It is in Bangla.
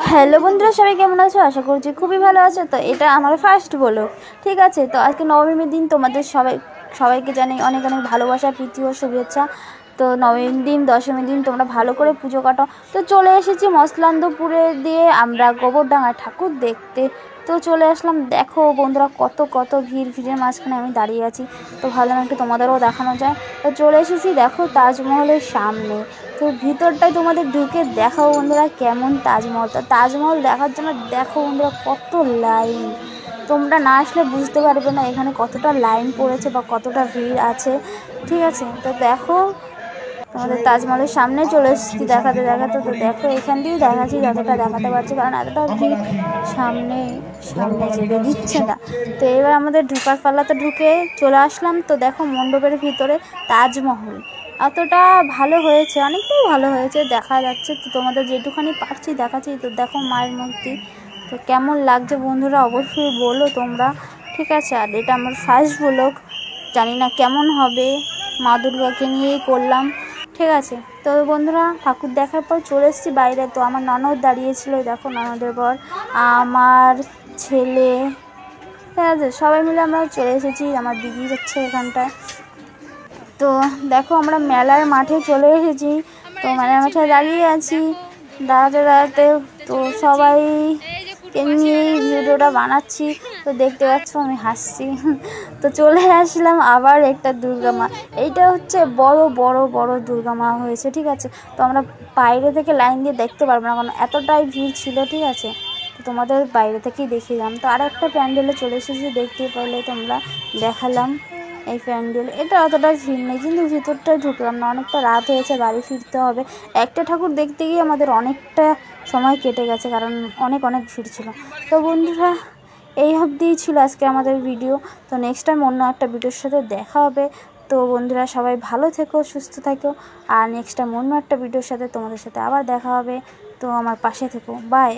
হ্যালো বন্ধুরা, সবাই কেমন আছো? আশা করছি খুবই ভালো আছো। তো এটা আমার ফার্স্ট বলো, ঠিক আছে? তো আজকে নবমীর দিন, তোমাদের সবাইকে জানাই অনেক অনেক ভালোবাসা, প্রীতি ও শুভেচ্ছা। তো নবমীর দিন, দশমীর দিন তোমরা ভালো করে পুজো কাটো। তো চলে এসেছি মসলান্দপুরে দিয়ে আমরা গোবরডাঙ্গা ঠাকুর দেখতে। তো চলে আসলাম, দেখো বন্ধুরা কত কত ভিড়ের মাঝখানে আমি দাঁড়িয়ে আছি। তো ভাবলাম একটু তোমাদেরও দেখানো যায়। তো চলে এসেছি দেখো তাজমহলের সামনে। তো ভিতরটাই তোমাদের ঢুকে দেখাও বন্ধুরা কেমন তাজমহল। তো তাজমহল দেখার জন্য দেখো বন্ধুরা কত লাইন, তোমরা না আসলে বুঝতে পারবে না এখানে কতটা লাইন পড়েছে বা কতটা ভিড় আছে, ঠিক আছে? তো দেখো তোমাদের তাজমহলের সামনে চলে এসেছি দেখাতে দেখাতে। তো দেখো এখান দিয়েই দেখাচ্ছি যতটা দেখাতে পারছি, কারণ এতটা ভিড় সামনে সামনে যেতে দিচ্ছে না। তো এবার আমাদের ঢোকার পাল্লাতে ঢুকে চলে আসলাম। তো দেখো মণ্ডপের ভিতরে তাজমহল এতটা ভালো হয়েছে, অনেকটাই ভালো হয়েছে দেখা যাচ্ছে। তো তোমাদের যেটুখানি পারছি দেখাচ্ছি। তো দেখো মায়ের মূর্তি, তো কেমন লাগছে বন্ধুরা অবশ্যই বলো তোমরা, ঠিক আছে? আর এটা আমার ফার্স্ট ব্লগ, জানি না কেমন হবে, মা দুর্গাকে নিয়েই করলাম, ঠিক আছে? তো বন্ধুরা ঠাকুর দেখার পর চলে এসেছি বাইরে। তো আমার ননদ দাঁড়িয়েছিল, দেখো ননদের পর আমার ছেলে, ঠিক আছে, সবাই মিলে আমরা চলে এসেছি। আমার দিদি যাচ্ছে এখানটায়। তো দেখো আমরা মেলার মাঠে চলে এসেছি। তো মেলার মাঠে দাঁড়িয়ে আছি, দাঁড়াতে দাঁড়াতে তো সবাইকে নিয়ে ভিডিওটা বানাচ্ছি। তো দেখতে পাচ্ছ আমি হাসছি। তো চলে আসলাম আবার একটা দুর্গা মা, এইটা হচ্ছে বড় বড় বড় দুর্গা মা হয়েছে, ঠিক আছে? তো আমরা বাইরে থেকে লাইন দিয়ে দেখতে পারবো না, কারণ এতটাই ভিড় ছিল, ঠিক আছে? তো তোমাদের বাইরে থেকেই দেখিলাম। তো আর একটা প্যান্ডেলে চলে এসেছি, দেখতে পেলে তোমরা, দেখালাম এই প্যান্ডেল। এটা অতটা ভিড় নেই, কিন্তু ভিতরটায় ঢুকলাম না, অনেকটা রাত হয়েছে, বাড়ি ফিরতে হবে। একটা ঠাকুর দেখতে গিয়ে আমাদের অনেকটা সময় কেটে গেছে, কারণ অনেক ভিড় ছিল। তো বন্ধুরা এই অবধিই ছিল আজকে আমাদের ভিডিও। তো নেক্সট টাইম অন্য একটা ভিডিওর সাথে দেখা হবে। তো বন্ধুরা সবাই ভালো থেকো, সুস্থ থাকো। আর নেক্সট টাইম অন্য একটা ভিডিওর সাথে তোমাদের সাথে আবার দেখা হবে। তো আমার পাশে থেকো, বাই।